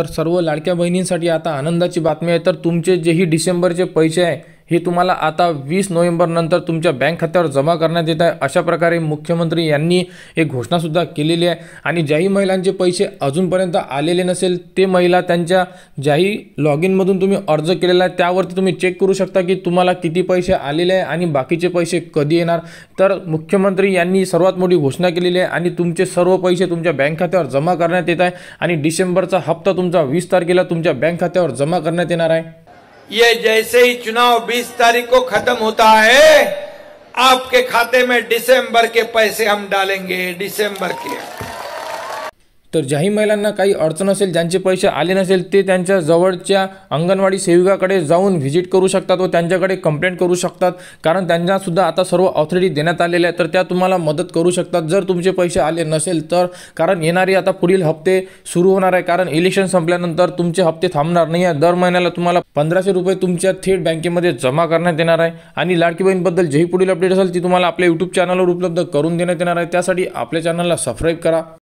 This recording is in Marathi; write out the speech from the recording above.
तर सर्व लाडक्या बहिणींसाठी आता आनंदाची बातमी आहे। तर तुमचे जेही डिसेंबरचे पैसे आहे हे तुम्हाला आता 20 नोव्हेंबर नंतर तुमच्या बँक खात्यावर जमा करण्यात येत आहे। अशा प्रकारे मुख्यमंत्री यांनी एक घोषणा सुद्धा केलेली आहे। आणि ज्याही महिलांचे पैसे अजूनपर्यंत आलेले नसेल ते महिला त्यांच्या ज्याही लॉग इन मधून तुम्ही अर्ज केलेला आहे त्यावरती तुम्ही चेक करू शकता की तुम्हाला किती पैसे आलेले आहे आणि बाकीचे पैसे कधी येणार। तर मुख्यमंत्री यांनी सर्वात मोठी घोषणा केलेली आहे आणि तुमचे सर्व पैसे तुमच्या बँक खात्यावर जमा करण्यात येत आहे आणि डिसेंबरचा हप्ता तुमचा 20 तारखेला तुमच्या बँक खात्यावर जमा करण्यात येणार आहे। ये जैसे ही चुनाव 20 तारीख को खत्म होता है, आपके खाते में दिसंबर के पैसे हम डालेंगे, दिसंबर के। तर ज्याही महिलांना काही अडचण असेल, ज्यांचे पैसे आले नसेल, ते त्यांच्या जवळच्या अंगणवाडी सेविकाकडे जाऊन व्हिजिट करू शकतात व त्यांच्याकडे कंप्लेंट करू शकतात, कारण त्यांना सुद्धा आता सर्व ऑथॉरिटी देण्यात आलेले आहे। तर त्या तुम्हाला मदत करू शकतात जर तुमचे पैसे आले नसेल तर, कारण येणारे आता पुढील हप्ते सुरू होणार आहे, कारण इलेक्शन संपल्यानंतर तुमचे हप्ते थांबणार नाही आहे। दर महिन्याला तुम्हाला 1500 रुपये तुमच्या थेट बँकेमध्ये जमा करण्यात येणार आहे। आणि लाडकी बहीणबद्दल जेही पुढील अपडेट असेल ती तुम्हाला आपल्या YouTube चॅनलवर उपलब्ध करून देण्यात येणार आहे। त्यासाठी आपल्या चॅनलला सबस्क्राइब करा।